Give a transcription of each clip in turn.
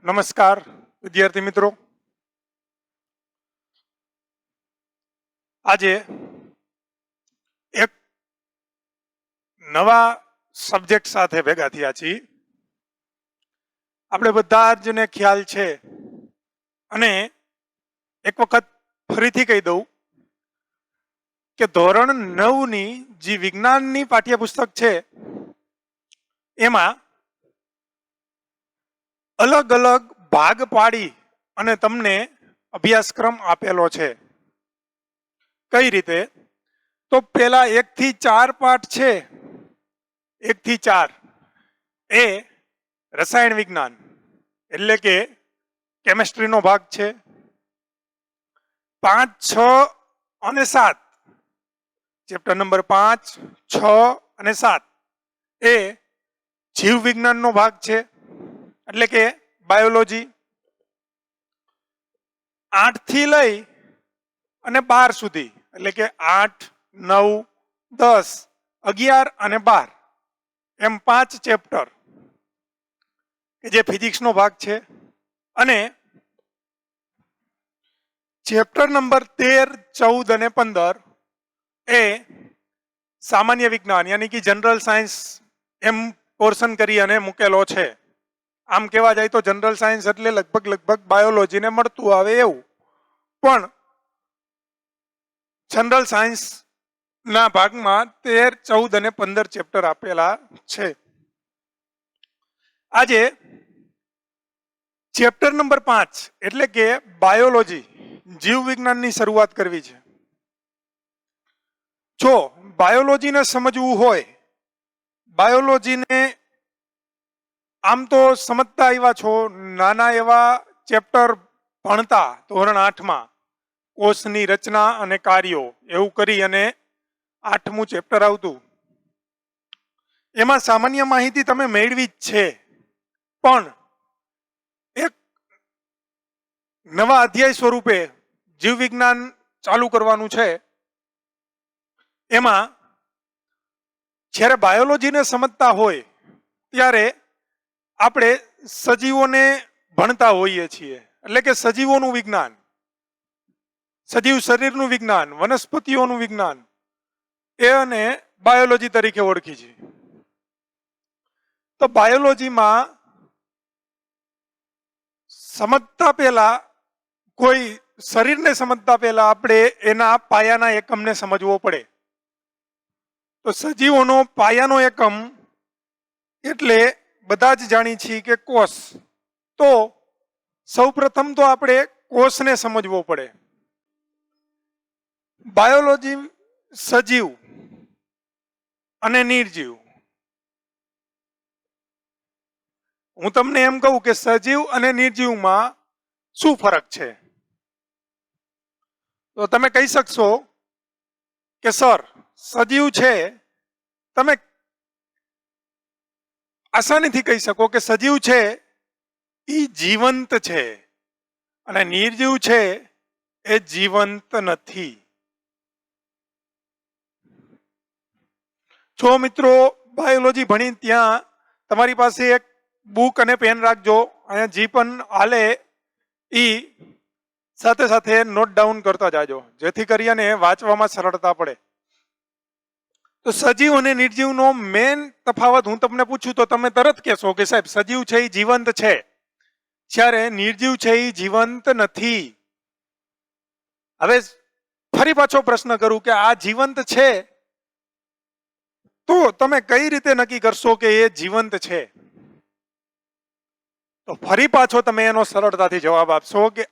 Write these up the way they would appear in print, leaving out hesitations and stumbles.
નમસ્કાર વિદ્યાર્થી મિત્રો, આજે એક નવા સબ્જેક્ટ સાથે ભેગા થયા છીએ. આપણે બધા જને ખ્યાલ છે અને એક વખત ફરીથી કહી દઉં કે ધોરણ 9ની જે વિજ્ઞાનની પાઠ્યપુસ્તક છે એમાં અલગ અલગ ભાગ પાડી અને તમને અભ્યાસક્રમ આપેલો છે. કઈ રીતે? તો પેલા 1 થી 4 પાઠ છે, 1 થી 4 એ રસાયણ વિજ્ઞાન એટલે કે કેમેસ્ટ્રીનો ભાગ છે. 5, 6 અને 7 ચેપ્ટર નંબર 5, 6 અને 7 એ જીવ વિજ્ઞાનનો ભાગ છે એટલે કે બાયોલોજી. 8 થી લઈ અને 12 સુધી એટલે કે 8, 9, 10, 11 અને 12 એમ 5 ચેપ્ટર કે જે ફિઝિક્સનો ભાગ છે. અને ચેપ્ટર નંબર 13, 14 અને 15 એ સામાન્ય વિજ્ઞાન યાની કે જનરલ સાયન્સ એમ પોર્શન કરી અને મૂકેલો છે. આમ કહેવા જાય તો જનરલ સાયન્સ એટલે લગભગ બાયોલોજીને મળતું આવે એવું, પણ જનરલ સાયન્સ ના ભાગમાં 13, 14 અને 15 ચેપ્ટર આપેલા છે. આજે ચેપ્ટર નંબર 5 એટલે કે બાયોલોજી જીવ વિજ્ઞાનની શરૂઆત કરવી છે. જો બાયોલોજીને સમજવું હોય, બાયોલોજીને આમ તો સમજતા આવ્યા છો, નાના એવા ચેપ્ટર ભણતા ધોરણ 8માં કોષની રચના અને કાર્યો એવું કરી અને 8મું ચેપ્ટર આવતું. એમાં સામાન્ય માહિતી તમે મેળવી જ છે, પણ એક નવા અધ્યાય સ્વરૂપે જીવ વિજ્ઞાન ચાલુ કરવાનું છે. એમાં જ્યારે બાયોલોજીને સમજતા હોય ત્યારે આપણે સજીવોને ભણતા હોઈએ છીએ એટલે કે સજીવોનું વિજ્ઞાન, સજીવ શરીરનું વિજ્ઞાન, વનસ્પતિઓનું વિજ્ઞાન એ અને બાયોલોજી તરીકે ઓળખી છે. તો બાયોલોજીમાં સમજતા પહેલા, કોઈ શરીરને સમજતા પહેલા આપણે એના પાયાના એકમને સમજવો પડે. તો સજીવોનો પાયાનો એકમ એટલે બધા જ જાણી છીએ કે કોષ. તો સૌપ્રથમ તો આપણે કોષને સમજવો પડે. બાયોલોજી સજીવ અને નિર્જીવ. હું તમને એમ કહું કે સજીવ અને નિર્જીવમાં શું ફરક છે, તો તમે કહી શકશો કે સર સજીવ છે, તમે આસાનીથી કહી શકો કે સજીવ છે એ જીવંત છે અને નિર્જીવ છે એ જીવંત નથી. જો મિત્રો બાયોલોજી ભણી ત્યાં તમારી પાસે એક બુક અને પેન રાખજો, અહીંયા જે પણ હાલે એ સાથે સાથે નોટ ડાઉન કરતા જાજો જેથી કરીને વાંચવામાં સરળતા પડે. તો સજીવ અને નિર્જીવનો મેન તફાવત હું તમને પૂછું તો તમે તરત કહેશો કે સાહેબ સજીવ છે એ જીવંત છે, જ્યારે નિર્જીવ છે એ જીવંત નથી. હવે ફરી પાછો પ્રશ્ન કરું કે આ જીવંત છે તો તમે કઈ રીતે નક્કી કરશો કે એ જીવંત છે? તો ફરી પાછો તમે એનો સરળતાથી જવાબ આપશો કે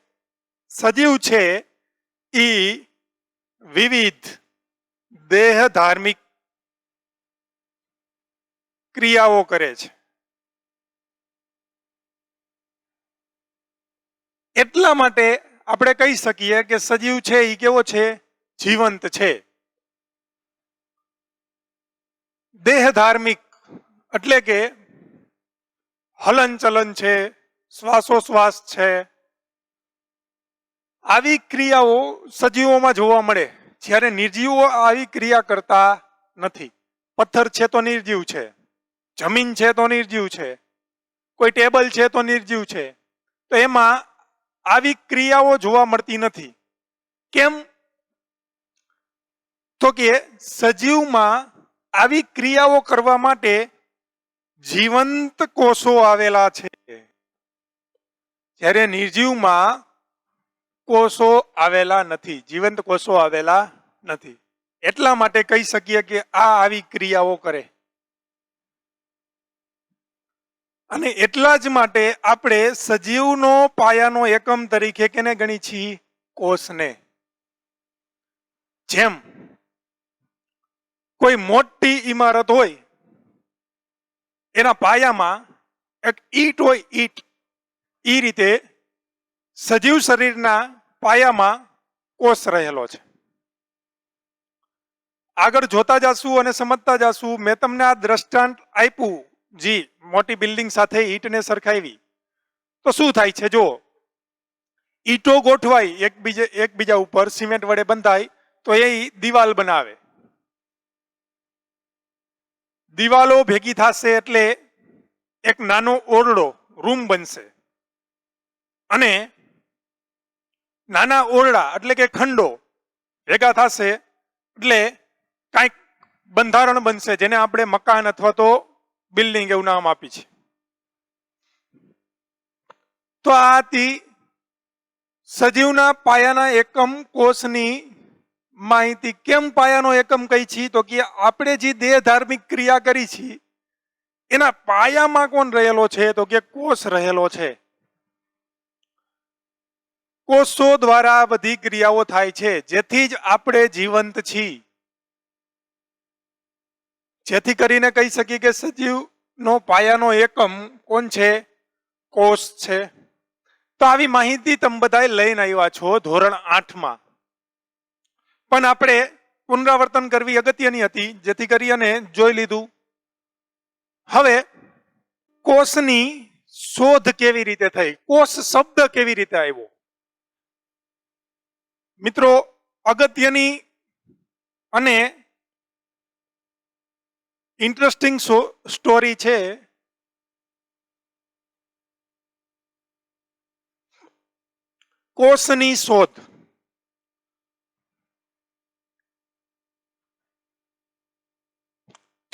સજીવ છે એ વિવિધ દેહ ધાર્મિક ક્રિયાઓ કરે છે. એટલા માટે આપણે કહી શકીએ કે સજીવ છે એ કેવો છે? જીવંત છે. દેહ ધાર્મિક એટલે કે હલન ચલન છે, શ્વાસોશ્વાસ છે, આવી ક્રિયાઓ સજીવોમાં જોવા મળે, જ્યારે નિર્જીવો આવી ક્રિયા કરતા નથી. પથ્થર છે તો નિર્જીવ છે, જમીન છે તો નિર્જીવ છે, કોઈ ટેબલ છે તો નિર્જીવ છે, તો એમાં આવી ક્રિયાઓ જોવા મળતી નથી. કેમ? તો કે સજીવમાં આવી ક્રિયાઓ કરવા માટે જીવંત કોષો આવેલા છે, જ્યારે નિર્જીવમાં કોષો આવેલા નથી, જીવંત કોષો આવેલા નથી. એટલા માટે કહી શકીએ કે આ આવી ક્રિયાઓ કરે. અને એટલા જ માટે આપણે સજીવનો પાયાનો એકમ તરીકે કેને ગણી છીએ? કોષને. જેમ કોઈ મોટી ઇમારત હોય, એના પાયામાં એક ઈંટ હોય, ઈંટ, એ રીતે સજીવ શરીરના પાયામાં કોષ રહેલો છે. આગળ જોતા જાશું અને સમજતા જાશું. મેં તમને આ દ્રષ્ટાંત આપ્યું, જી મોટી બિલ્ડિંગ સાથે ઈંટને સરખાવી તો શું થાય છે? જો ઈંટો ગોઠવાય એકબીજા ઉપર, સિમેન્ટ વડે બંધાય તો એ દિવાલ બનાવે. દિવાલો ભેગી થશે એટલે એક નાનો ઓરડો, રૂમ બનશે. અને નાના ઓરડા એટલે કે ખંડો ભેગા થશે એટલે કાંઈક બંધારણ બનશે, જેને આપણે મકાન અથવા તો બિલ્ડિંગ એવું નામ આપી છે. તો આથી સજીવના પાયાના એકમ કોષની માહિતી. કેમ પાયાનો એકમ કહી છીએ? તો કે આપણે જે દેહ ધાર્મિક ક્રિયા કરી છે એના પાયામાં કોણ રહેલો છે? તો કે કોષ રહેલો છે. કોષો દ્વારા બધી ક્રિયાઓ થાય છે, જેથી જ આપણે જીવંત છીએ. જેથી કરીને કહી શકીએ કે સજીવનો પાયાનો એકમ કોણ છે? કોષ છે. તો આવી માહિતી તમે બધા લઈને આવ્યા છો ધોરણ 8માં. પણ આપણે પુનરાવર્તન કરવી અગત્યની હતી, જેથી કરી અને જોઈ લીધું. હવે કોષની શોધ કેવી રીતે થઈ? કોષ શબ્દ કેવી રીતે આવ્યો? મિત્રો, અગત્યની અને ઇન્ટરેસ્ટિંગ સ્ટોરી છે. કોષની શોધ.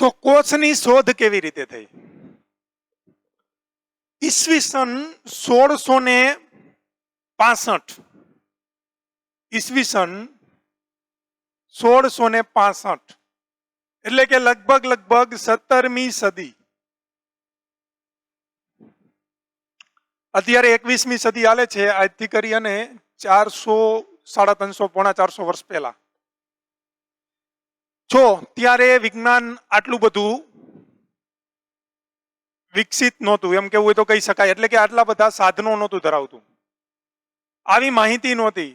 તો કોષની શોધ કેવી રીતે થઈ? ઈસવીસન 1665, ઈસવીસન 1665 એટલે કે લગભગ 17મી સદી. અત્યારે 21મી સદી હાલે છે. આજથી કરી અને 400, 350, પોણા 400 વર્ષ પહેલા જો ત્યારે વિજ્ઞાન આટલું બધું વિકસિત નહોતું, એમ કેવું હોય તો કહી શકાય. એટલે કે આટલા બધા સાધનો નહોતું ધરાવતું, આવી માહિતી નહોતી.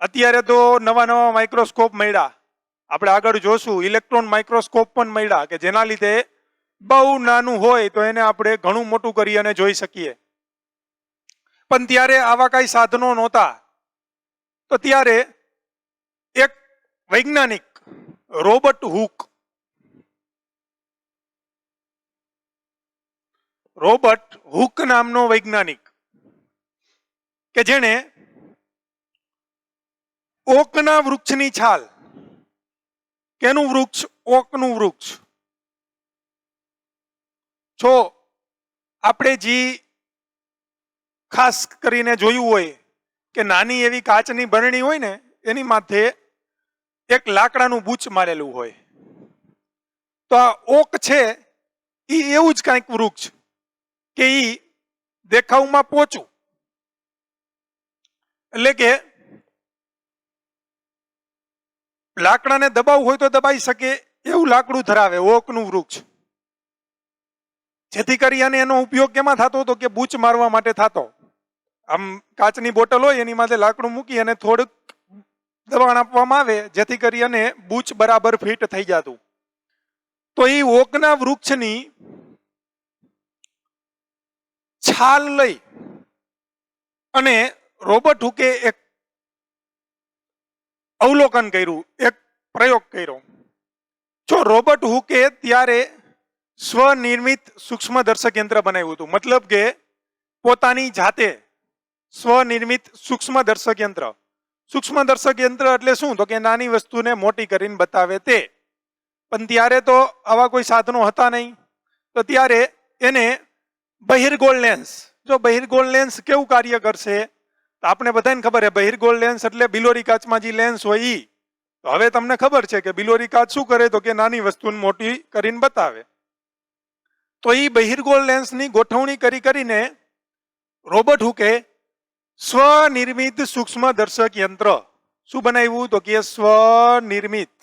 અત્યારે તો નવા નવા માઇક્રોસ્કોપ મળ્યા. આપણે આગળ જોશું ઇલેક્ટ્રોન માઇક્રોસ્કોપ પણ મળ્યા, કે જેના લીધે બહુ નાનું હોય તો એને આપણે ઘણું મોટું કરી અને જોઈ શકીએ. પણ ત્યારે આવા કઈ સાધનો નહોતા. તો ત્યારે એક વૈજ્ઞાનિક રોબર્ટ હુક નામનો વૈજ્ઞાનિક, કે જેણે ઓકના વૃક્ષની છાલ, કેનું વૃક્ષ? ઓકનું વૃક્ષ. જો આપણે જે ખાસ કરીને જોયું હોય કે નાની એવી કાચની બરણી હોય ને, એની માથે એક લાકડાનું બૂચ મારેલું હોય. તો આ ઓક છે એ એવું જ કાંઈક વૃક્ષ કે એ દેખાવમાં પોચું, એટલે કે લાકડાને દબાવવું હોય તો દબાઈ શકે એવું લાકડું ધરાવે ઓકનું વૃક્ષ. જેથી કરી અને એનો ઉપયોગ કેમાં થતો હતો? કે બૂચ મારવા માટે થતો. આમ કાચની બોટલ હોય એની માથે લાકડું મૂકી અને થોડુંક દબાણ આપવામાં આવે, જેથી કરી અને બૂચ બરાબર ફિટ થઈ જતું. તો એ ઓકના વૃક્ષની છાલ લઈ અને રોબર્ટ હુકે એક અવલોકન કર્યું, એક પ્રયોગ કર્યો. જો રોબર્ટ હુકે ત્યારે સ્વનિર્મિત સૂક્ષ્મદર્શક યંત્ર બનાવ્યું હતું. મતલબ કે પોતાની જાતે સ્વનિર્મિત સૂક્ષ્મદર્શક યંત્ર. સૂક્ષ્મદર્શક યંત્ર એટલે શું? તો કે નાની વસ્તુને મોટી કરીને બતાવે તે. પણ ત્યારે તો આવા કોઈ સાધનો હતા નહીં, તો ત્યારે એને બહિર્ગોળ લેન્સ. જો બહિર્ગોળ લેન્સ કેવું કાર્ય કરશે તો આપણે બધાને ખબર છે, બહિર્ગોળ લેન્સ એટલે બિલોરી કાચમાં જે લેન્સ હોય ઈ. તો હવે તમને ખબર છે કે બિલોરી કાચ શું કરે? તો કે નાની વસ્તુને મોટી કરીને બતાવે. તો ઈ બહિર્ગોળ લેન્સની ગોઠવણી કરીને રોબર્ટ હુકે સ્વનિર્મિત સૂક્ષ્મદર્શક યંત્ર શું બનાવ્યું? તો કે સ્વનિર્મિત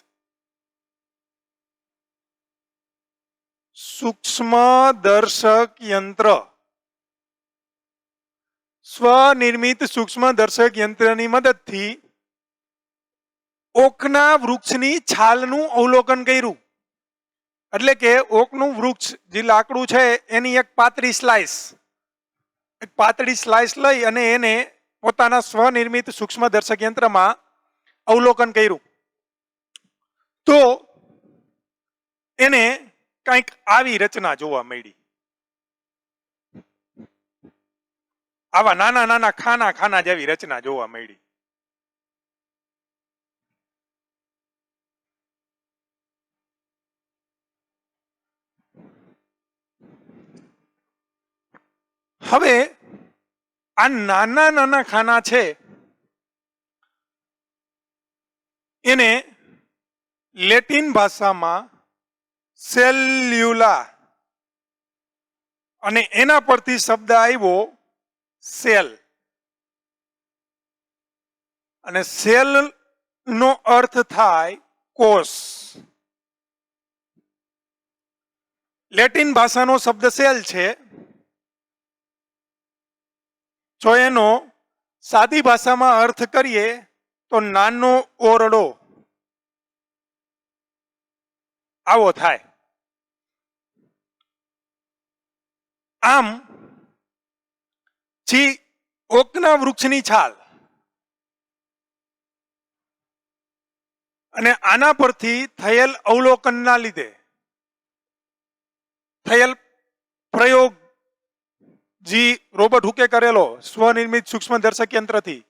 સૂક્ષ્મદર્શક યંત્ર. સ્વનિર્મિત સૂક્ષ્મદર્શક યંત્રની મદદથી ઓકના વૃક્ષની છાલનું અવલોકન કર્યું. એટલે કે ઓકનું વૃક્ષ જે લાકડું છે એની એક પાતળી સ્લાઇસ લઈ અને એને પોતાના સ્વનિર્મિત સૂક્ષ્મદર્શક યંત્રમાં અવલોકન કર્યું. તો એને કંઈક આવી રચના જોવા મળી. આવા નાના નાના ખાના જેવી રચના જોવા મળી. હવે આ નાના નાના ખાના છે એને લેટિન ભાષામાં સેલ્યુલા, અને એના પરથી શબ્દ આવ્યો સેલ. અને સેલ નો અર્થ થાય કોષ. લેટિન ભાષાનો શબ્દ સેલ છે. જો એનો સાદી ભાષામાં અર્થ કરીએ તો નાનો ઓરડો આવો થાય. આમ જી ઓકના વૃક્ષની છાલ અને આના પરથી થયેલ અવલોકનના લીધે થયેલ પ્રયોગ જી રોબર્ટ હુકે કરેલો સ્વનિર્મિત સૂક્ષ્મદર્શક યંત્રથી,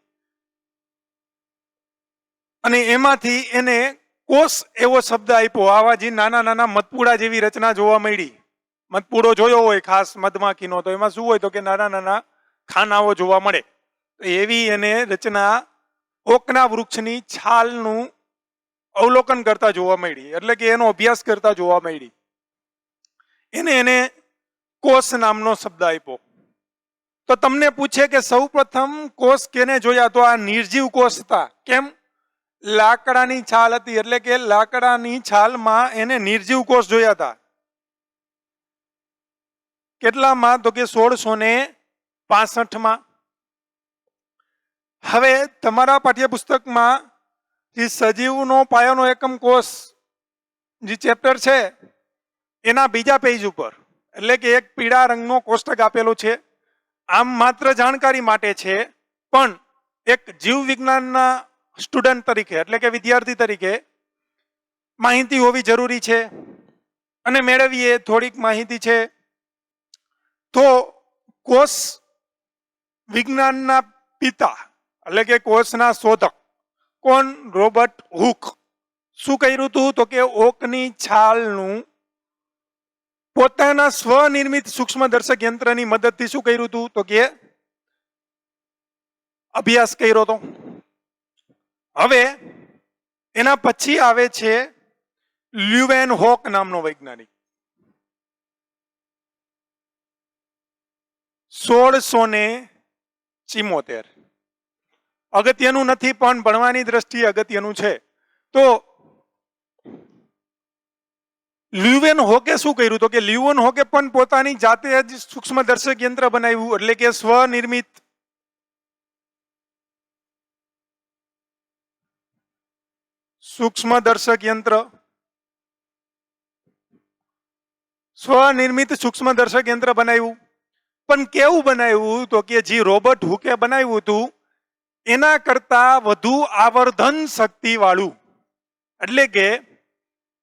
અને એમાંથી એને કોષ એવો શબ્દ આપ્યો. આવા જે નાના નાના મધપૂડા જેવી રચના જોવા મળી. મધપૂડો જોયો હોય ખાસ મધમાખીનો, તો એમાં શું હોય? તો કે નાના નાના ખાનાઓ જોવા મળે. એવી એને રચના ઓકના વૃક્ષની છાલનું અવલોકન કરતા જોવા મળી, એટલે કે એનો અભ્યાસ કરતા જોવા મળી. એને કોષ નામનો શબ્દ આપ્યો. તો તમને પૂછે કે સૌ પ્રથમ કોષ કેને જોયા? તો આ નિર્જીવ કોષ હતા. કેમ? લાકડાની છાલ હતી, એટલે કે લાકડાની છાલમાં એને નિર્જીવ કોષ જોયા હતા. કેટલામાં? તો કે 1665માં. હવે તમારા પાઠ્યપુસ્તકમાં જે સજીવનો પાયાનો એકમ કોષ જે ચેપ્ટર છે એના બીજા પેજ ઉપર, એટલે કે એક પીળા રંગનો કોષ્ટક આપેલો છે. આમ માત્ર જાણકારી માટે છે, પણ એક જીવ વિજ્ઞાનના સ્ટુડન્ટ તરીકે, એટલે કે વિદ્યાર્થી તરીકે માહિતી હોવી જરૂરી છે, અને મેળવીએ થોડીક માહિતી છે. તો કોષ વિજ્ઞાનના પિતા એટલે કે કોષના શોધક કોણ? Robert Hooke. શું કર્યું હતું? તો કે ઓકની છાલનું પોતાના સ્વનિર્મિત સૂક્ષ્મદર્શક યંત્રની મદદથી શું કર્યું હતું? તો કે અભ્યાસ કર્યો હતો. હવે એના પછી આવે છે લ્યુવેનહોક નામનો વૈજ્ઞાનિક. 1674. અગત્યનું નથી, પણ ભણવાની દ્રષ્ટિએ અગત્યનું છે. તો લ્યુવેનહોકે શું કર્યું? તો કે લ્યુવેનહોકે પણ પોતાની જાતે જ સૂક્ષ્મદર્શક યંત્ર બનાવ્યું, એટલે કે સ્વનિર્મિત. સૂક્ષ્મદર્શક યંત્ર, સ્વનિર્મિત સૂક્ષ્મદર્શક યંત્ર બનાવ્યું. પણ કેવું બનાવ્યું? તો કે જે રોબર્ટ હુકે બનાવ્યું હતું એના કરતા વધુ આવર્ધન શક્તિ વાળું. એટલે કે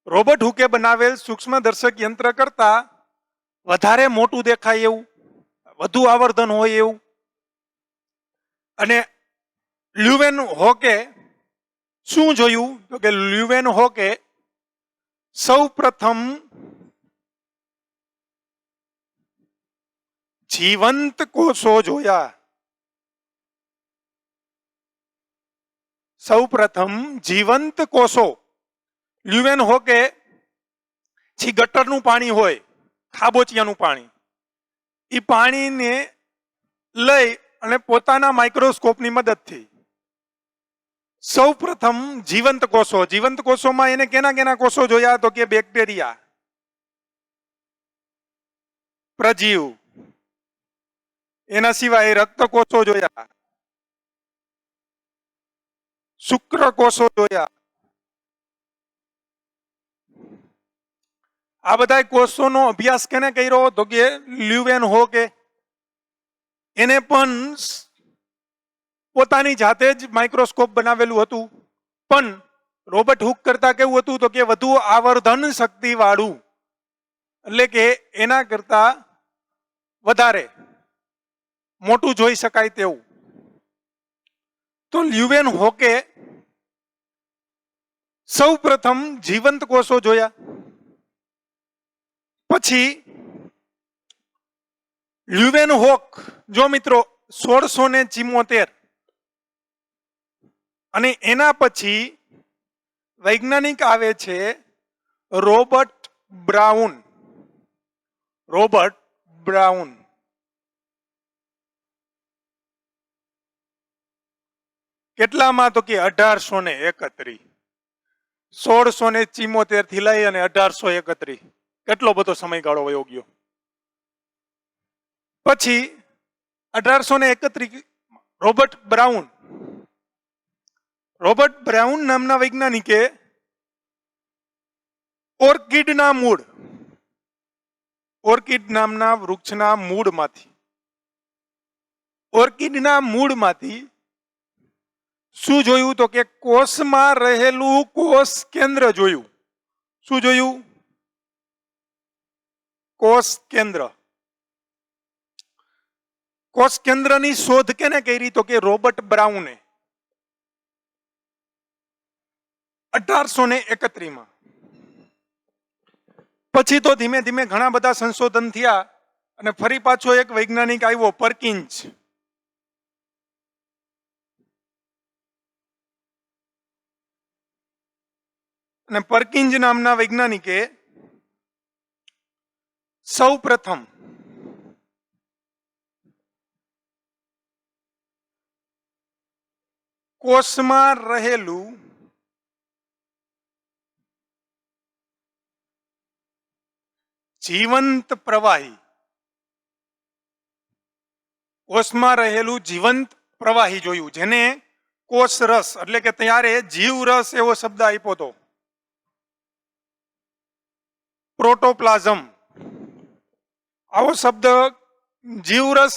રોબર્ટ હુકે બનાવેલ સૂક્ષ્મદર્શક યંત્ર કરતા વધારે મોટું દેખાય એવું. વધુ આવર્ધન હોય એવું. અને લ્યુવેન હોકે શું જોયું તો કે લ્યુવેન હોકે સૌ પ્રથમ જીવંત કોષો જોયા. સૌ પ્રથમ જીવંત કોષો. લ્યુવેન હોકે જે ગટરનું પાણી હોય, ખાબોચિયાનું પાણી, એ પાણીને લઈ અને પોતાના માઇક્રોસ્કોપની મદદથી સૌ પ્રથમ જીવંત કોષોમાં એને કેના કોષો જોયા તો કે બેક્ટેરિયા, પ્રજીવ, એના સિવાય રક્ત કોષો જોયા, શુક્રકોષો જોયા. આ બધા કોષોનો અભ્યાસ કેને કર્યો તો કે લ્યુવેન હોકે. એને પણ પોતાની જાતે જ માઇક્રોસ્કોપ બનાવેલું હતું, પણ રોબર્ટ હુક કરતા કેવું હતું તો કે વધુ આવર્ધન શક્તિ વાળું, એટલે કે એના કરતા વધારે મોટું જોઈ શકાય તેવું. તો લ્યુવેન હોકે સૌ પ્રથમ જીવંત કોષો જોયા. પછી લ્યુવેન હોક, જો મિત્રો 1674, અને એના પછી વૈજ્ઞાનિક આવે છે રોબર્ટ બ્રાઉન. રોબર્ટ બ્રાઉન કેટલામાં તો કે 1831. 1674 થી લઈ અને 1831, કેટલો બધો સમયગાળો વયો ગયો. પછી 1831 રોબર્ટ બ્રાઉન નામના વૈજ્ઞાનિકે ઓર્કિડ નામના વૃક્ષના મૂળમાંથી શું જોયું તો કે કોષમાં રહેલું કોષ કેન્દ્ર જોયું. શું જોયું? કોષ કેન્દ્ર. કોષ કેન્દ્રની શોધ કેને કરી તો કે રોબર્ટ બ્રાઉને 1831. પછી તો ધીમે ધીમે ઘણા બધા સંશોધન થયા અને ફરી પાછો એક વૈજ્ઞાનિક આવ્યો પર્કિન્સ. અને પર્કિન્સ નામના વૈજ્ઞાનિકે સૌ પ્રથમ કોષમાં રહેલું જીવંત પ્રવાહી, કોષમાં રહેલું જીવંત પ્રવાહી જોયું, જેને કોષ રસ એટલે કે ત્યારે જીવ રસ એવો શબ્દ આપ્યો હતો. પ્રોટોપ્લાઝમ આવો શબ્દ જીવરસ,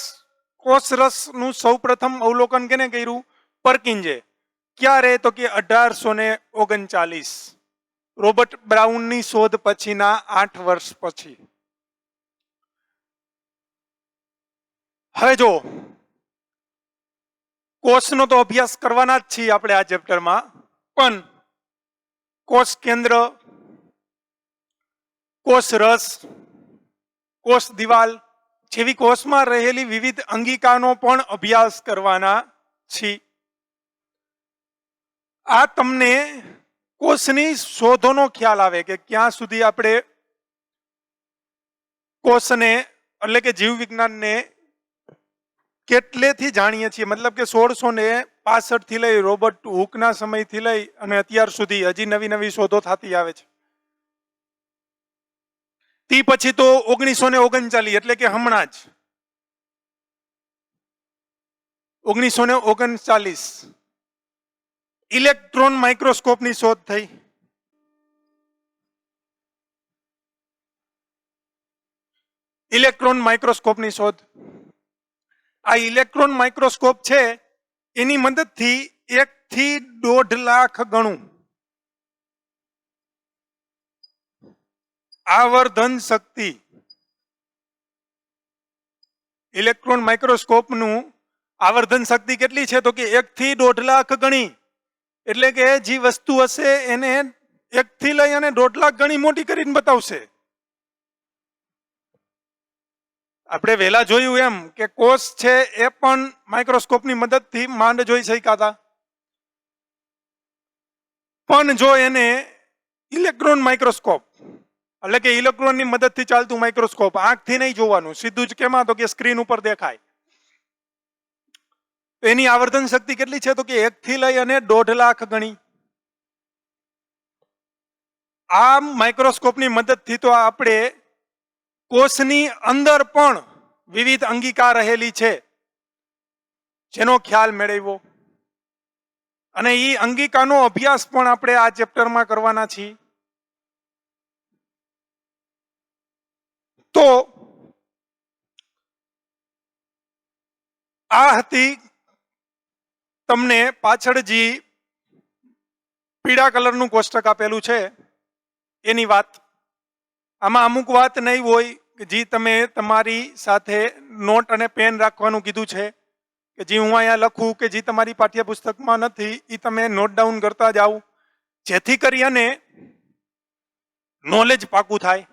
કોષરસ નું સૌ પ્રથમ અવલોકન કેને કર્યું? પર્કિન્સે. ક્યારે તો કે 1839, રોબર્ટ બ્રાઉનની શોધ પછીના 8 વર્ષ પછી. હવે જો કોષનો તો અભ્યાસ કરવાના જ છીએ આપણે આ ચેપ્ટરમાં, પણ કોષ કેન્દ્ર, કોષ રસ, કોષ દિવાલ જેવી કોષમાં રહેલી વિવિધ અંગિકાનો પણ અભ્યાસ કરવાના છીએ. આ તમને કોષની શોધોનો ખ્યાલ આવે કે ક્યાં સુધી આપણે કોષને એટલે કે જીવ વિજ્ઞાનને કેટલેથી જાણીએ છીએ. મતલબ કે 1665 થી લઈ રોબર્ટ હુકના સમયથી લઈ અને અત્યાર સુધી હજી નવી નવી શોધો થતી આવે છે. તે પછી તો 1939 એટલે કે હમણાં જ 1939 ઇલેક્ટ્રોન માઇક્રોસ્કોપની શોધ થઈ. ઇલેક્ટ્રોન માઇક્રોસ્કોપની શોધ. આ ઇલેક્ટ્રોન માઇક્રોસ્કોપ છે એની મદદથી 1 થી 1.5 લાખ ગણું આવર્ધન શક્તિ ઇલેક્ટ્રોન માઇક્રોસ્કોપનું આવર્ધન શક્તિ કેટલી છે? તો કે 1 થી 1.5 લાખ ગણી. એટલે કે જે વસ્તુ હશે એને 1 થી લઈ અને 1.5 લાખ ગણી મોટી કરીને બતાવશે. આપણે વહેલા જોયું એમ કે કોષ છે એ પણ માઇક્રોસ્કોપની મદદથી માંડ જોઈ શક્યા હતા. પણ જો એને ઇલેક્ટ્રોન માઇક્રોસ્કોપ એટલે કે ઇલેક્ટ્રોનની મદદથી ચાલતું માઇક્રોસ્કોપ, આંખથી નહીં જોવાનું, સીધું જ કેમાં? તો કે સ્ક્રીન ઉપર દેખાય. એની આવર્તન શક્તિ કેટલી છે? તો કે 1 થી લઈ અને 1.5 લાખ ગણી. આ માઇક્રોસ્કોપની મદદથી તો આપણે કોષની અંદર પણ વિવિધ અંગિકા રહેલી છે જેનો ખ્યાલ મેળવ્યો, અને એ અંગિકાનો અભ્યાસ પણ આપણે આ ચેપ્ટરમાં કરવાના છીએ. તો આ હતી તમને પાછળ જે પીળા કલરનું કોષ્ટક આપેલું છે એની વાત. આમાં અમુક વાત નહીં હોય કે જે તમે તમારી સાથે નોટ અને પેન રાખવાનું કીધું છે, કે જે હું અહીંયા લખું કે જે તમારી પાઠ્યપુસ્તકમાં નથી એ તમે નોટ ડાઉન કરતા જાઓ, જેથી કરી અને નોલેજ પાકું થાય.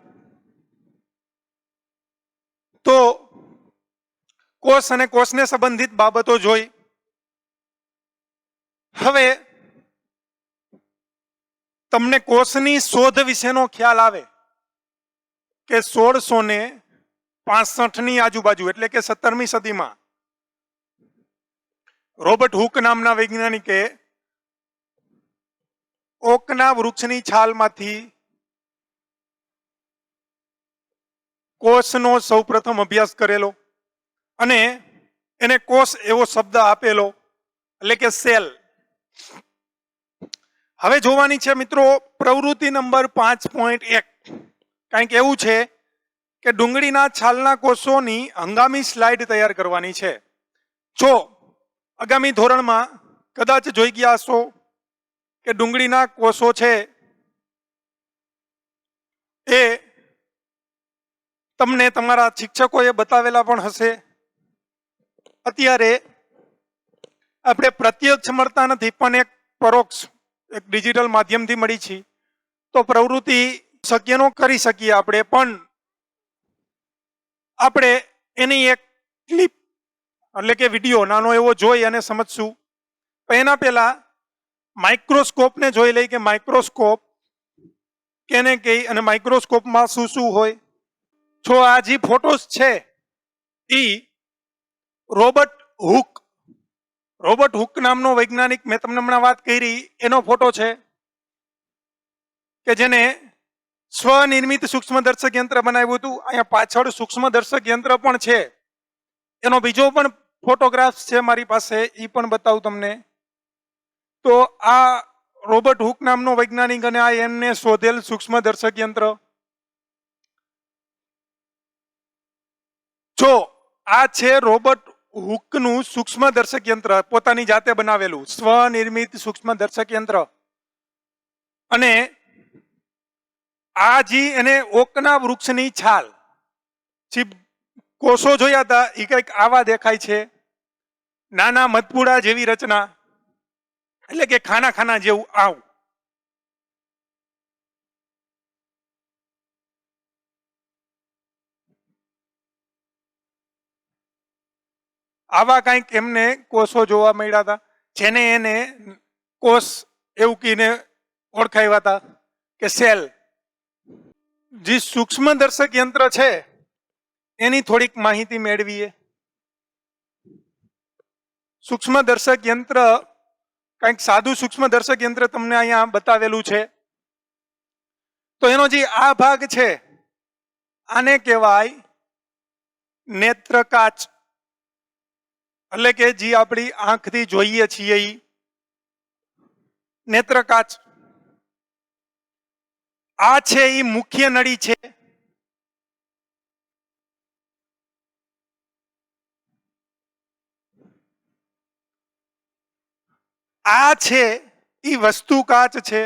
તો કોષ અને કોષને સંબંધિત બાબતો જોઈ. હવે તમને કોષની શોધ વિશેનો ખ્યાલ આવે કે 1665 ની આજુબાજુ એટલે કે 17મી સદીમાં રોબર્ટ હુક નામના વૈજ્ઞાનિકે ઓકના વૃક્ષની છાલમાંથી કોષનો સૌપ્રથમ અભ્યાસ કરેલો અને એને કોષ એવો શબ્દ આપેલો, એટલે કે સેલ. હવે જોવાની છે મિત્રો પ્રવૃત્તિ નંબર 5.1. કંઈક એવું છે કે ડુંગળીના છાલના કોષોની હંગામી સ્લાઇડ તૈયાર કરવાની છે. જો આગામી ધોરણમાં કદાચ જોઈ ગયા હશો કે ડુંગળીના કોષો છે એ તમને તમારા શિક્ષકોએ બતાવેલા પણ હશે. અત્યારે આપણે પ્રત્યક્ષ મળતા નથી પણ એક પરોક્ષ એક ડિજિટલ માધ્યમથી મળી છે, તો પ્રવૃત્તિ શક્ય ન કરી શકીએ આપણે, પણ આપણે એની એક ક્લિપ એટલે કે વિડીયો નાનો એવો જોઈ અને સમજશું. પણ એના પહેલા માઇક્રોસ્કોપને જોઈ લઈ કે માઇક્રોસ્કોપ કેને કહી અને માઇક્રોસ્કોપમાં શું શું હોય. જો આ જે ફોટોસ છે એ રોબર્ટ હુક નામનો વૈજ્ઞાનિક, મેં તમને હમણાં વાત કરી એનો ફોટો છે કે જેને સ્વનિર્મિત સૂક્ષ્મદર્શક યંત્ર બનાવ્યું હતું. અહીંયા પાછળ સૂક્ષ્મદર્શક યંત્ર પણ છે. એનો બીજો પણ ફોટોગ્રાફ છે મારી પાસે, એ પણ બતાવું તમને. તો આ રોબર્ટ હુક નામનો વૈજ્ઞાનિક અને આ એમને શોધેલ સૂક્ષ્મદર્શક યંત્ર. જો આ છે રોબર્ટ હુકનું સૂક્ષ્મદર્શક યંત્ર, પોતાની જાતે બનાવેલું સ્વનિર્મિત સૂક્ષ્મદર્શક યંત્ર. અને આ જે એને ઓકના વૃક્ષની છાલ જે કોષો જોયા હતા એ કંઈક આવા દેખાય છે, નાના મધપૂડા જેવી રચના, એટલે કે ખાના ખાના જેવું. આવા કંઈક એમને કોષો જોવા મળ્યા હતા, જેને એને કોષ એવું કહીને ઓળખાવ્યા હતા કે સેલ. જે સૂક્ષ્મદર્શક યંત્ર છે એની થોડીક માહિતી મેળવીએ. સૂક્ષ્મદર્શક યંત્ર કંઈક સાદું સૂક્ષ્મદર્શક યંત્ર તમને અહીંયા બતાવેલું છે. તો એનો જે આ ભાગ છે આને કહેવાય નેત્રકાચ, એટલે કે જે આપણી આંખથી જોઈએ છીએ એ નેત્રકાચ. આ છે એ મુખ્ય નળી છે. આ છે એ વસ્તુ કાચ છે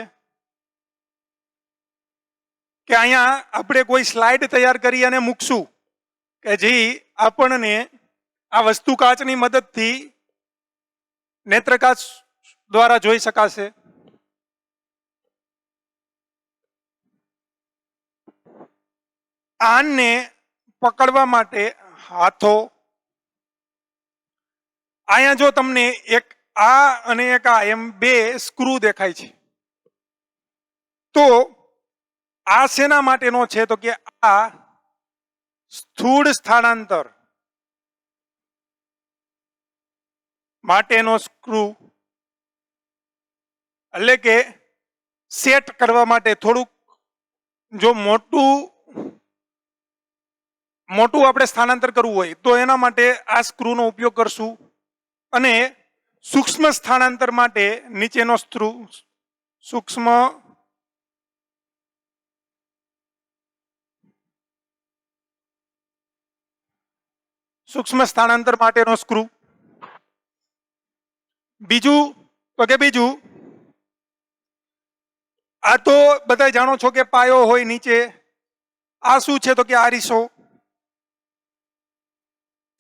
કે અહીંયા આપણે કોઈ સ્લાઇડ તૈયાર કરી અને મૂકશું કે જે આપણને આ વસ્તુ કાચની મદદથી નેત્રકાચ દ્વારા જોઈ શકાશે. આને પકડવા માટે હાથો, અહીંયા જો તમને એક આ અને એક આ એમ બે સ્ક્રૂ દેખાય છે, તો આ શેના માટેનો છે? તો કે આ સ્થૂળ સ્થાનાંતર માટેનો સ્ક્રૂ, એટલે કે સેટ કરવા માટે થોડુંક જો મોટું આપણે સ્થાનાંતર કરવું હોય તો એના માટે આ સ્ક્રૂનો ઉપયોગ કરશું, અને સૂક્ષ્મ સ્થાનાંતર માટે નીચેનો સ્ક્રૂ, સૂક્ષ્મ સ્થાનાંતર માટેનો સ્ક્રૂ. બીજું આ તો બધા જાણો છો કે પાયો હોય નીચે. આ શું છે? તો કે આરીસો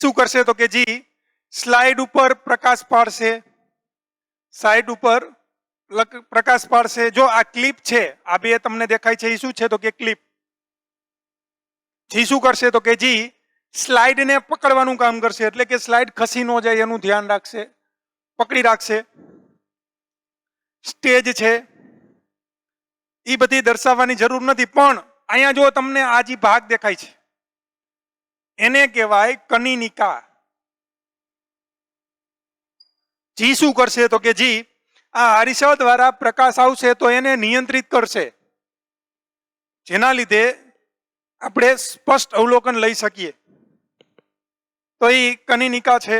શું કરશે? તો કે જી સ્લાઇડ ઉપર પ્રકાશ પાડશે, સાઈડ ઉપર પ્રકાશ પાડશે. જો આ ક્લિપ છે, આ બે તમને દેખાય છે, એ શું છે? તો કે ક્લિપ. જી શું કરશે? તો કે જી સ્લાઇડને પકડવાનું કામ કરશે, એટલે કે સ્લાઇડ ખસી ન જાય એનું ધ્યાન રાખશે, પકડી રાખશે. સ્ટેજ છે એ બધી દર્શાવવાની જરૂર નથી, પણ અહીંયા જો તમને આ જે ભાગ દેખાય છે એને કહેવાય કનિનિકા. જી શું કરશે? તો કે જી આ અરીસા દ્વારા પ્રકાશ આવશે તો એને નિયંત્રિત કરશે, જેના લીધે આપણે સ્પષ્ટ અવલોકન લઈ શકીએ. તો એ કનિનિકા છે.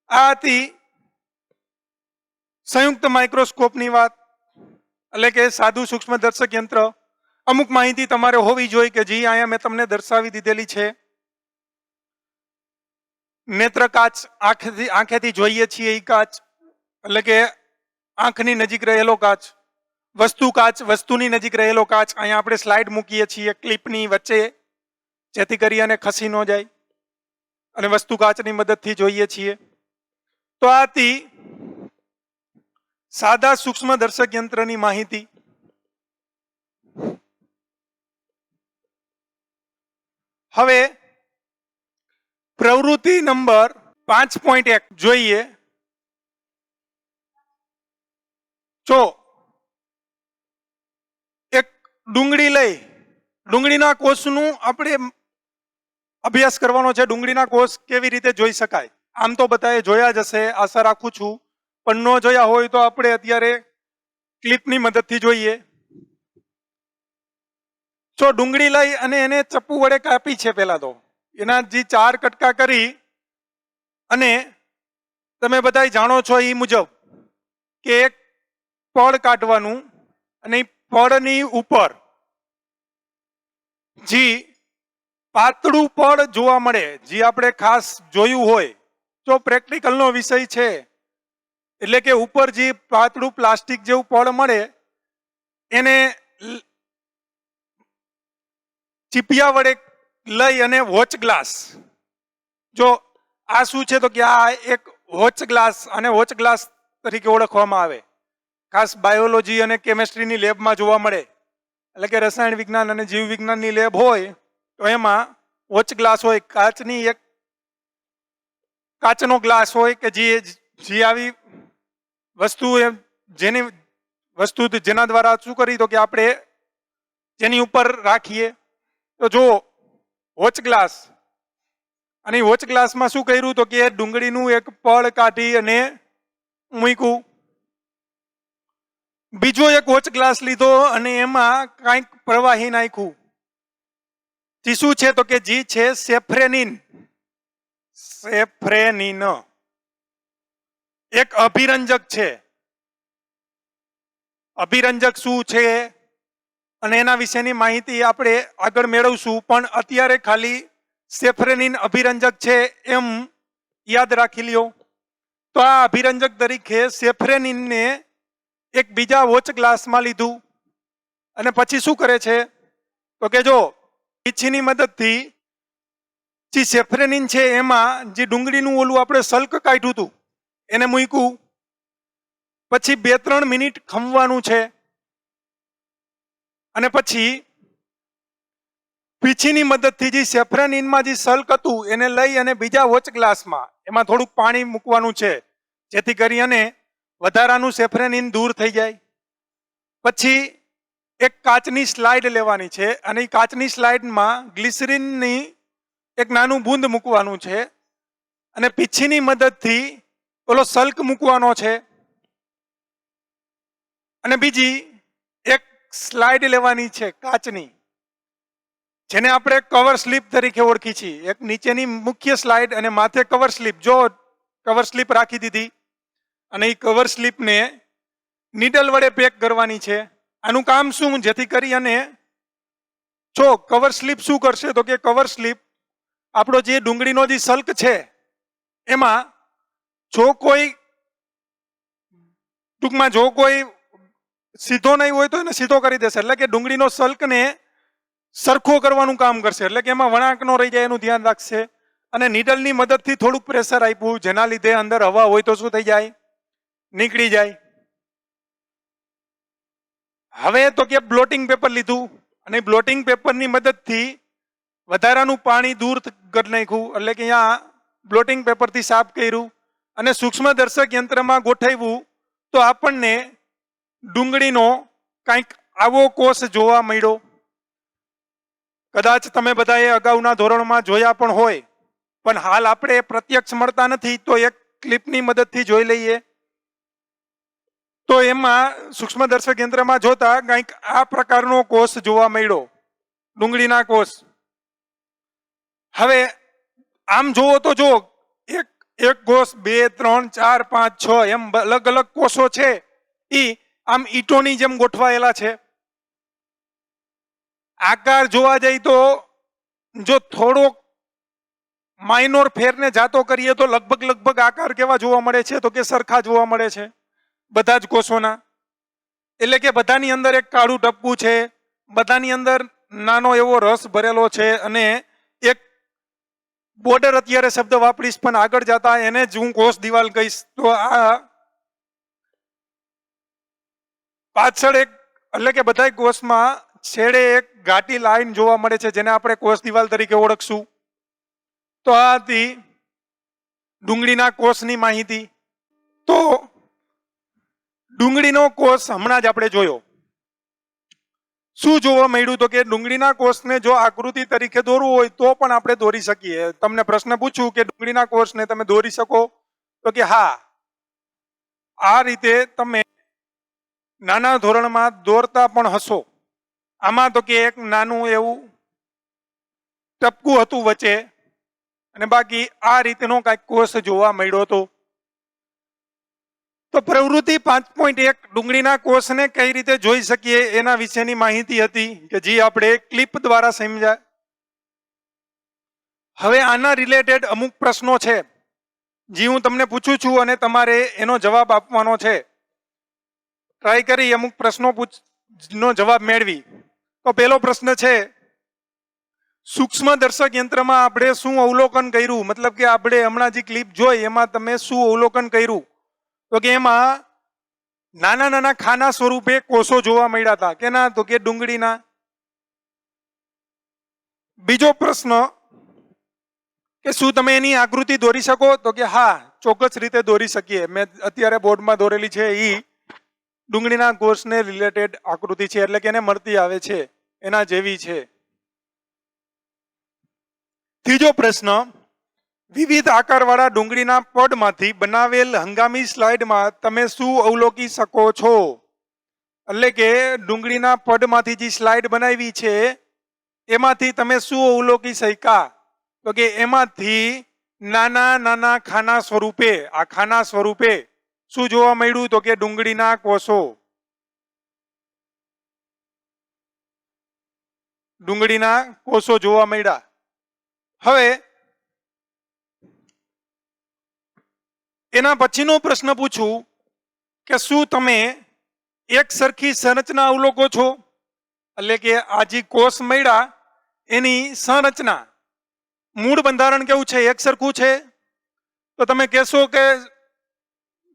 આ હતી સંયુક્ત માઇક્રોસ્કોપની વાત, એટલે કે સાદું સૂક્ષ્મદર્શક યંત્ર. અમુક માહિતી તમારે હોવી જોઈએ કે જી અહીંયા મેં તમને દર્શાવી દીધેલી છે. નેત્ર કાચ, આંખેથી જોઈએ છીએ એ કાચ, એટલે કે આંખની નજીક રહેલો કાચ. વસ્તુ કાચ, વસ્તુની નજીક રહેલો કાચ. અહીંયા આપણે સ્લાઇડ મૂકીએ છીએ ક્લિપની વચ્ચે, જેથી કરી અને ખસી ન જાય, અને વસ્તુ કાચની મદદથી જોઈએ છીએ. તો આ હતી સાદા સૂક્ષ્મદર્શક યંત્રની માહિતી. હવે પ્રવૃત્તિ નંબર 5.1 જોઈએ. જો એક ડુંગળી લઈ, ડુંગળીના કોષનું આપણે અભ્યાસ કરવાનો છે. ડુંગળીના કોષ કેવી રીતે જોઈ શકાય? આમ તો બધાએ જોયા જ હશે, આશા રાખું છું, પણ ન જોયા હોય તો આપણે અત્યારે ક્લિપની મદદથી જોઈએ. જો ડુંગળી લઈ અને એને ચપ્પુ વડે કાપી છે, પહેલા તો એના જે 4 કટકા કરી, અને તમે બધા જાણો છો એ મુજબ કે એક પડ કાઢવાનું, અને પડની ઉપર જે પાતળું પડ જોવા મળે, જે આપણે ખાસ જોયું હોય, જો પ્રેક્ટિકલનો વિષય છે, એટલે કે ઉપર જે પાતળું પ્લાસ્ટિક જેવું પડ મળે એને ચીપિયા વડે લઈ અને વોચ ગ્લાસ. જો આ શું છે? તો કે આ એક વોચ ગ્લાસ, અને વોચ ગ્લાસ તરીકે ઓળખવામાં આવે. ખાસ બાયોલોજી અને કેમેસ્ટ્રીની લેબમાં જોવા મળે, એટલે કે રસાયણ વિજ્ઞાન અને જીવ વિજ્ઞાનની લેબ હોય તો એમાં વોચ ગ્લાસ હોય, કાચની એક કાચનો ગ્લાસ હોય કે જે આવી વસ્તુ, જેની વસ્તુ જેના દ્વારા શું કરી તો કે આપણે જેની ઉપર રાખીએ. તો જો વોચ ગ્લાસ, અને વોચ ગ્લાસમાં શું કર્યું? તો કે ડુંગળીનું એક પડ કાઢી અને મૂક્યું. બીજો એક વોચ ગ્લાસ લીધો અને એમાં કંઈક પ્રવાહી નાખ્યું. જે શું છે? તો કે જે છે સેફ્રેનિન. સેફ્રેનિન એક અભિરંજક છે. અભિરંજક શું છે અને એના વિશેની માહિતી આપણે આગળ મેળવશું, પણ અત્યારે ખાલી સેફ્રેનિન અભિરંજક છે એમ યાદ રાખી લ્યો. તો આ અભિરંજક તરીકે સેફ્રેનિનને એક બીજા વોચ ગ્લાસમાં લીધું, અને પછી શું કરે છે? તો કે જો વીછીની મદદથી જે સેફ્રેનિન છે એમાં જે ડુંગળીનું ઓલું આપણે સલ્ક કાઢ્યું હતું એને મૂક્યું, પછી 2-3 મિનિટ ખમવાનું છે, અને પછી પીછીની મદદથી જે સેફ્રેનિનમાં જે સલ્ક હતું એને લઈ અને બીજા વોચ ગ્લાસમાં એમાં થોડુંક પાણી મૂકવાનું છે, જેથી કરી અને વધારાનું સેફ્રેનિન દૂર થઈ જાય. પછી એક કાચની સ્લાઇડ લેવાની છે અને એ કાચની સ્લાઇડમાં ગ્લિસરીનની એક નાનું બૂંદ મૂકવાનું છે અને પીછીની મદદથી ઓલો સલ્ક મૂકવાનો છે, અને બીજી એક સ્લાઇડ લેવાની છે કાચની, જેને આપણે કવર સ્લીપ તરીકે ઓળખી છીએ. એક નીચેની મુખ્ય સ્લાઇડ અને માથે કવર સ્લીપ. જો કવર સ્લીપ રાખી દીધી અને એ કવર સ્લીપને નીડલ વડે પેક કરવાની છે. આનું કામ શું? જેથી કરી અને જો કવર સ્લીપ શું કરશે તો કે કવર સ્લીપ આપણો જે ડુંગળીનો જે સલ્ક છે એમાં જો કોઈ ટૂંકમાં જો કોઈ સીધો નહીં હોય તો એને સીધો કરી દેશે, એટલે કે ડુંગળીનો સલ્કને સરખો કરવાનું કામ કરશે, એટલે કે એમાં વળાંક ન રહી જાય એનું ધ્યાન રાખશે. અને નીડલની મદદથી થોડુંક પ્રેશર આપ્યું, જેના લીધે અંદર હવા હોય તો શું થઈ જાય? નીકળી જાય. હવે તો કે બ્લોટિંગ પેપર લીધું અને બ્લોટિંગ પેપરની મદદથી વધારાનું પાણી દૂર કરી નાખ્યું, એટલે કે અહીંયા બ્લોટિંગ પેપરથી સાફ કર્યું અને સૂક્ષ્મદર્શક યંત્રમાં ગોઠવ્યું તો આપણને ડુંગળીનો કંઈક આવો કોષ જોવા મળ્યો. કદાચ તમે બધાએ અગાઉના ધોરણમાં જોયા પણ હોય, પણ હાલ આપણે પ્રત્યક્ષ મળતા નથી, તો એક ક્લિપની મદદથી જોઈ લઈએ. તો એમાં સૂક્ષ્મદર્શક યંત્રમાં જોતા કંઈક આ પ્રકારનો કોષ જોવા મળ્યો, ડુંગળીના કોષ. હવે આમ જોવો તો જો એક કોષ 2, 3, 4, 5, 6 એમ અલગ અલગ કોષો છે, ઈ આમ ઈંટોની જેમ ગોઠવાયેલા છે. આકાર જોવા જઈએ તો જો થોડોક માઇનોર ફેરને જાતો કરીએ તો લગભગ આકાર કેવા જોવા મળે છે તો કે સરખા જોવા મળે છે બધા જ કોષોના. એટલે કે બધાની અંદર એક કાળું ટપકું છે, બધાની અંદર નાનો એવો રસ ભરેલો છે, અને એક બોર્ડર અત્યારે શબ્દ વાપરીશ પણ આગળ જતા એને જ હું કોષ દિવાલ કહીશ. તો આ પાછળ એક એટલે કે બધા કોષમાં છેડે એક ઘાટી લાઈન જોવા મળે છે, જેને આપણે કોષ દિવાલ તરીકે ઓળખશું. તો આ હતી ડુંગળીના કોષની માહિતી. તો ડુંગળીનો કોષ હમણાં જ આપણે જોયો. શું જોવા મળ્યું? તો કે ડુંગળીના કોષને જો આકૃતિ તરીકે દોરવું હોય તો પણ આપણે દોરી શકીએ. તમને પ્રશ્ન પૂછું કે ડુંગળીના કોષને તમે દોરી શકો? તો કે હા, આ રીતે તમે નાના ધોરણમાં દોરતા પણ હશો. આમાં તો કે એક નાનું એવું ટપકું હતું વચ્ચે, અને બાકી આ રીતનો કાંઈક કોષ જોવા મળ્યો હતો. તો પ્રવૃત્તિ 5.1 ડુંગળીના કોષને કઈ રીતે જોઈ શકીએ એના વિશેની માહિતી હતી કે જે આપણે ક્લિપ દ્વારા સમજ્યા. હવે આના રિલેટેડ અમુક પ્રશ્નો છે જે હું તમને પૂછું છું અને તમારે એનો જવાબ આપવાનો છે. ટ્રાય કરી અમુક પ્રશ્નો નો જવાબ મેળવી. તો પહેલો પ્રશ્ન છે, સૂક્ષ્મદર્શક યંત્રમાં આપણે શું અવલોકન કર્યું? મતલબ કે આપણે હમણાં જે ક્લિપ જોઈ એમાં તમે શું અવલોકન કર્યું? તો કે એમાં નાના નાના ખાના સ્વરૂપે કોષો જોવા મળ્યા હતા. કેના? તો કે ડુંગળીના. બીજો પ્રશ્ન કે શું તમે એની આકૃતિ દોરી શકો? તો કે હા, ચોક્કસ રીતે દોરી શકીએ. મેં અત્યારે બોર્ડમાં દોરેલી છે એ ડુંગળીના કોષને રિલેટેડ આકૃતિ છે, એટલે કે એને મળતી આવે છે એના જેવી છે. ત્રીજો પ્રશ્ન, વિવિધ આકારવાળા ડુંગળીના પડમાંથી બનાવેલ હંગામી સ્લાઇડમાં તમે શું અવલોકી શકો છો? એટલે કે ડુંગળીના પડમાંથી જે સ્લાઇડ બનાવી છે એમાંથી તમે શું અવલોકી શક્યા? તો કે એમાંથી નાના નાના ખાના સ્વરૂપે, આ ખાના સ્વરૂપે શું જોવા મળ્યું? તો કે ડુંગળીના કોષો. ડુંગળીના કોષો જોવા મળ્યા. હવે એના પછીનો પ્રશ્ન પૂછું કે શું તમે એક સરખી સંરચના અવલોકો છો? એટલે કે આ જે કોષ મળ્યા એની સંરચના મૂળ બંધારણ કેવું છે? એક સરખું છે? તો તમે કહેશો કે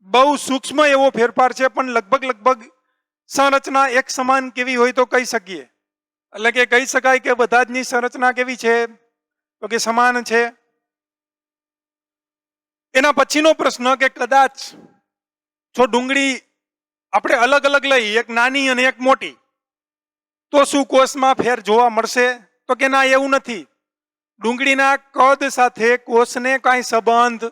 બહુ સૂક્ષ્મ એવો ફેરફાર છે, પણ લગભગ સંરચના એક સમાન કેવી હોય તો કહી શકીએ. એટલે કે કહી શકાય કે બધા જની સંરચના કેવી છે? તો કે સમાન છે. એના પછીનો પ્રશ્ન કે કદાચ જો ડુંગળી આપણે અલગ અલગ લઈ, એક નાની અને એક મોટી, તો શું કોષમાં ફેર જોવા મળશે? તો કે ના, એવું નથી. ડુંગળીના કદ સાથે કોષને કાંઈ સંબંધ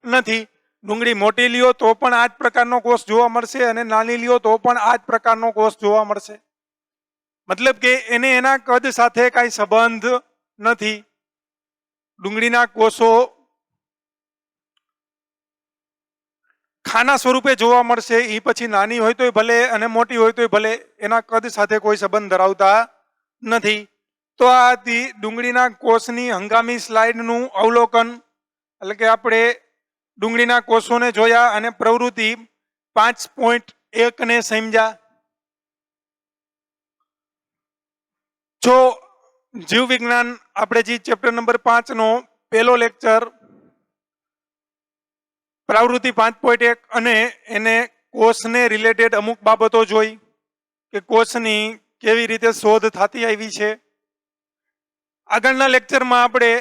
નથી. ડુંગળી મોટી લ્યો તો પણ આ જ પ્રકારનો કોષ જોવા મળશે, અને નાની લ્યો તો પણ આ જ પ્રકારનો કોષ જોવા મળશે. મતલબ કે એને એના કદ સાથે કાંઈ સંબંધ નથી. ડુંગળીના કોષો ખાના સ્વરૂપે જોવા મળશે, એ પછી નાની હોય તોય ભલે અને મોટી હોય તોય ભલે, એના કદ સાથે કોઈ સંબંધ ધરાવતા નથી. તો આ હતી ડુંગળીના કોષની હંગામી સ્લાઇડનું અવલોકન. એટલે કે આપણે ડુંગળીના કોષોને જોયા અને પ્રવૃત્તિ 5.1 ને સમજ્યા. જો જીવ વિજ્ઞાન આપણે જે ચેપ્ટર નંબર 5 નો પહેલો લેક્ચર પ્રવૃત્તિ 5.1 અને એને કોષને રિલેટેડ અમુક બાબતો જોઈ કે કોષની કેવી રીતે શોધ થતી આવી છે. આગળના લેક્ચરમાં આપણે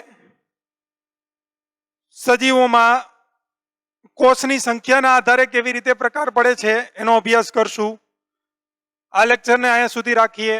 સજીવોમાં કોષની સંખ્યાના આધારે કેવી રીતે પ્રકાર પડે છે એનો અભ્યાસ કરશું. આ લેક્ચરને અહીંયા સુધી રાખીએ.